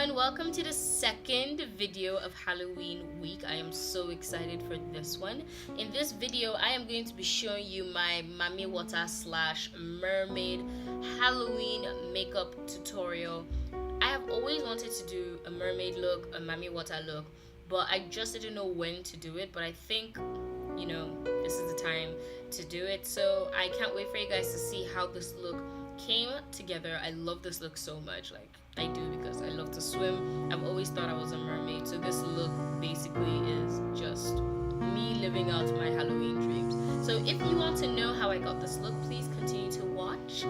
everyone, welcome to the second video of Halloween week. I am so excited for this one. In this video, I am going to be showing you my Mami Wata / Mermaid Halloween makeup tutorial. I have always wanted to do a mermaid look, a Mami Wata look, but I just didn't know when to do it. But I think, this is the time to do it. So I can't wait for you guys to see how this look came together. I love this look so much. I do because I love to swim. I've always thought I was a mermaid, so this look basically is just me living out my Halloween dreams. So if you want to know how I got this look, please continue to watch.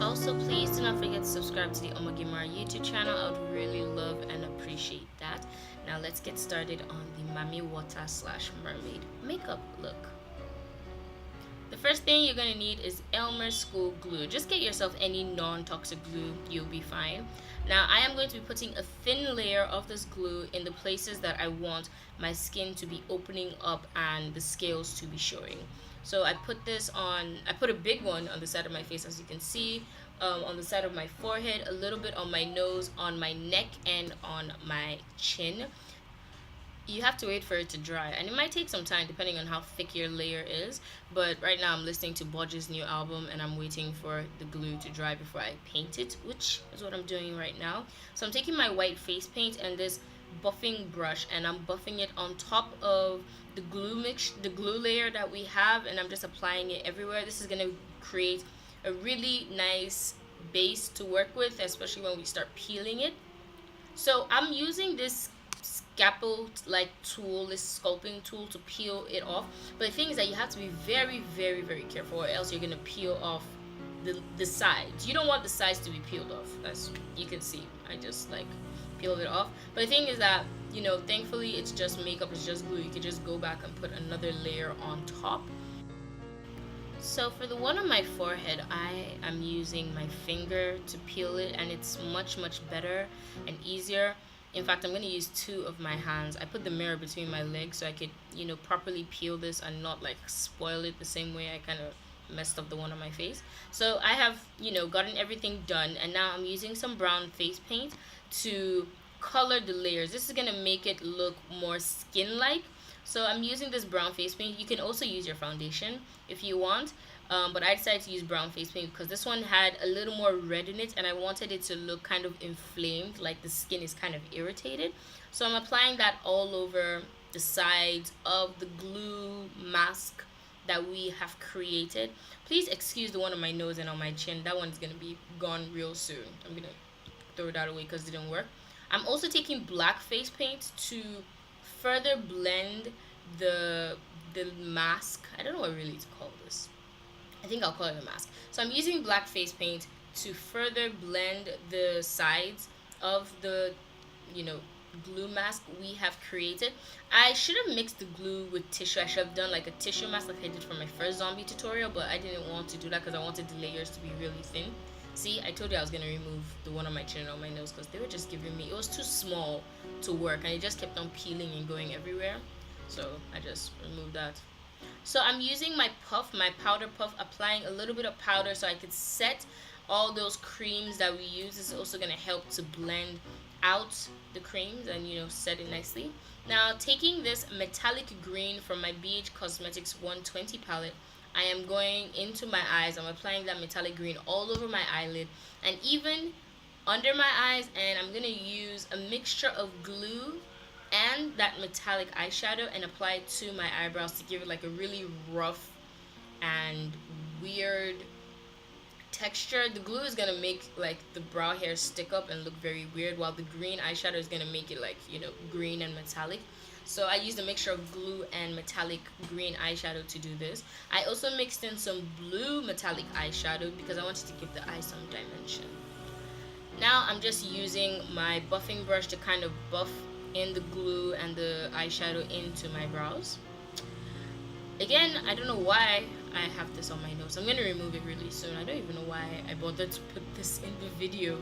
Also, please do not forget to subscribe to the OmogeMuRa YouTube channel. I would really love and appreciate that. Now let's get started on the Mami Wata / Mermaid makeup look. The first thing you're going to need is Elmer school glue. Just get yourself any non-toxic glue, you'll be fine. Now I am going to be putting a thin layer of this glue in the places that I want my skin to be opening up and the scales to be showing. So I put a big one on the side of my face, as you can see, on the side of my forehead, a little bit on my nose, on my neck, and on my chin. You have to wait for it to dry, and it might take some time depending on how thick your layer is, but right now I'm listening to Bodge's new album and I'm waiting for the glue to dry before I paint it, which is what I'm doing right now. So I'm taking my white face paint and this buffing brush, and I'm buffing it on top of the glue layer that we have, and I'm just applying it everywhere. This is going to create a really nice base to work with, especially when we start peeling it. So I'm using this scalpel-like tool, this sculpting tool, to peel it off. But the thing is that you have to be very, very, very careful, or else you're gonna peel off the sides. You don't want the sides to be peeled off. As you can see, I just peeled it off. But the thing is that, thankfully it's just makeup, it's just glue. You can just go back and put another layer on top. So for the one on my forehead, I am using my finger to peel it, and it's much better and easier. In fact, I'm going to use two of my hands. I put the mirror between my legs so I could, properly peel this and not spoil it the same way I kind of messed up the one on my face. So I have, gotten everything done, and now I'm using some brown face paint to color the layers. This is going to make it look more skin-like. So I'm using this brown face paint. You can also use your foundation if you want. But I decided to use brown face paint because this one had a little more red in it, and I wanted it to look kind of inflamed, like the skin is kind of irritated. So I'm applying that all over the sides of the glue mask that we have created. Please excuse the one on my nose and on my chin. That one's going to be gone real soon. I'm going to throw that away because it didn't work. I'm also taking black face paint to further blend the mask. I don't know what really to call this. I think I'll call it a mask. So I'm using black face paint to further blend the sides of the, glue mask we have created. I should have mixed the glue with tissue. I should have done a tissue mask like I did for my first zombie tutorial, but I didn't want to do that because I wanted the layers to be really thin. See, I told you I was going to remove the one on my chin and on my nose because they were just giving me, it was too small to work, and it just kept on peeling and going everywhere. So I just removed that. So I'm using my powder puff, applying a little bit of powder so I could set all those creams that we use. This is also going to help to blend out the creams and, set it nicely. Now, taking this metallic green from my BH Cosmetics 120 palette, I am going into my eyes. I'm applying that metallic green all over my eyelid and even under my eyes, and I'm going to use a mixture of glue and that metallic eyeshadow and apply it to my eyebrows to give it a really rough and weird texture. The glue is gonna make the brow hair stick up and look very weird, while the green eyeshadow is gonna make it green and metallic. So I used a mixture of glue and metallic green eyeshadow to do this. I also mixed in some blue metallic eyeshadow because I wanted to give the eye some dimension. Now I'm just using my buffing brush to kind of buff in the glue and the eyeshadow into my brows. Again, I don't know why I have this on my nose. I'm gonna remove it really soon. I don't even know why I bothered to put this in the video,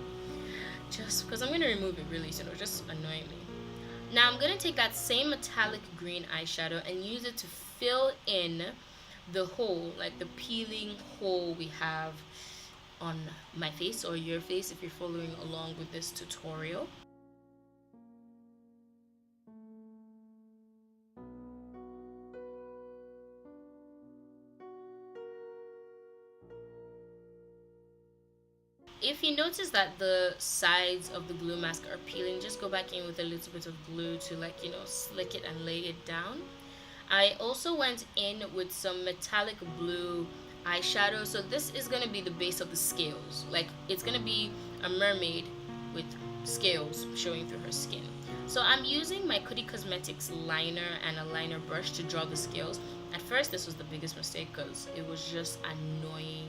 just because I'm gonna remove it really soon. It was just annoying me. Now I'm gonna take that same metallic green eyeshadow and use it to fill in the hole, the peeling hole we have on my face, or your face if you're following along with this tutorial. If you notice that the sides of the glue mask are peeling, just go back in with a little bit of glue to, like, slick it and lay it down. I also went in with some metallic blue eyeshadow. So this is going to be the base of the scales. Like, it's going to be a mermaid with scales showing through her skin. So I'm using my Cootie Cosmetics liner and a liner brush to draw the scales. At first this was the biggest mistake because it was just annoying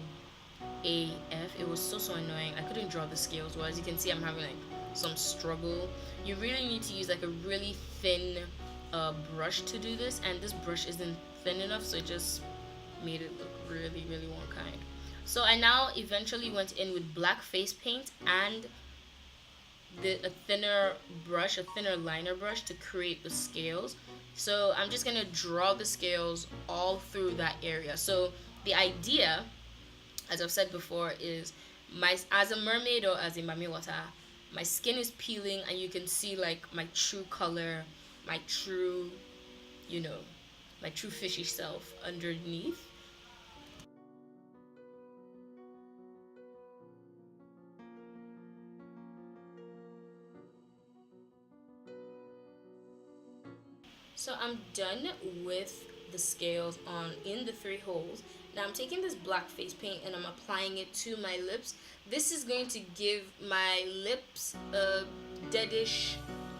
AF. It was so annoying. I couldn't draw the scales. Well, as you can see, I'm having like some struggle. You really need to use like a really thin brush to do this, and this brush isn't thin enough, so it just made it look really one kind. So I now eventually went in with black face paint and a thinner brush, a thinner liner brush, to create the scales. So I'm just gonna draw the scales all through that area. So the idea, as I've said before, is as a mermaid or as a Mami Wata, my skin is peeling and you can see like my true color, my true, my true fishy self underneath. So I'm done with the scales in the 3 holes. Now I'm taking this black face paint and I'm applying it to my lips. This is going to give my lips a deadish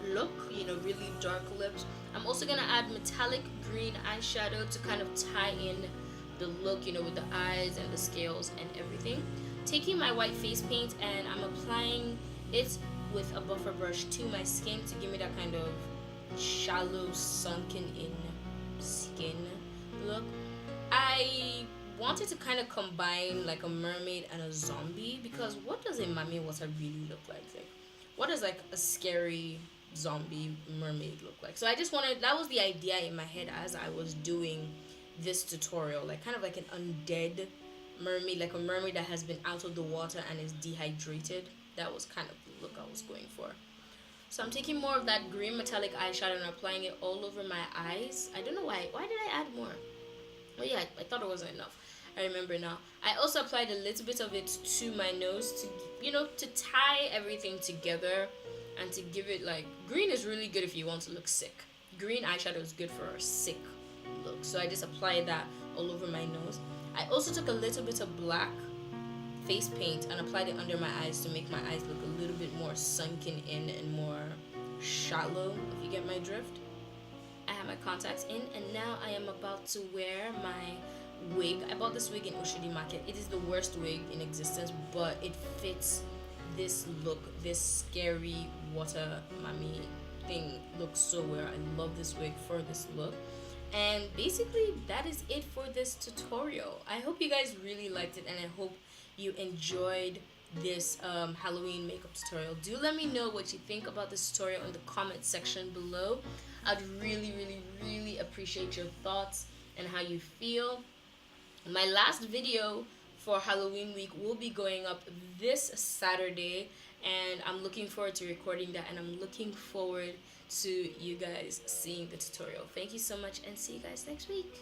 look, really dark lips. I'm also going to add metallic green eyeshadow to kind of tie in the look, with the eyes and the scales and everything. Taking my white face paint and I'm applying it with a buffer brush to my skin to give me that kind of shallow sunken in skin look. I wanted to kind of combine like a mermaid and a zombie, because what does a Mami Wata really look like? What does like a scary zombie mermaid look like? So I just wanted, that was the idea in my head as I was doing this tutorial, like kind of like an undead mermaid, like a mermaid that has been out of the water and is dehydrated. That was kind of the look I was going for. So I'm taking more of that green metallic eyeshadow and applying it all over my eyes. I don't know why. Why did I add more? Oh yeah, I thought it wasn't enough. I remember now. I also applied a little bit of it to my nose to tie everything together and to give it like, green is really good if you want to look sick. Green eyeshadow is good for a sick look. So I just applied that all over my nose. I also took a little bit of black face paint and applied it under my eyes to make my eyes look a little bit more sunken in and more shallow, if you get my drift. I have my contacts in and now I am about to wear my wig. I bought this wig in Oshodi Market. It is the worst wig in existence, but it fits this look, this scary water mummy thing looks so well. I love this wig for this look. And basically that is it for this tutorial. I hope you guys really liked it and I hope you enjoyed this Halloween makeup tutorial. Do let me know what you think about this tutorial in the comment section below. I'd really appreciate your thoughts and how you feel. My last video for Halloween week will be going up this Saturday and I'm looking forward to recording that, and I'm looking forward to you guys seeing the tutorial. Thank you so much and see you guys next week.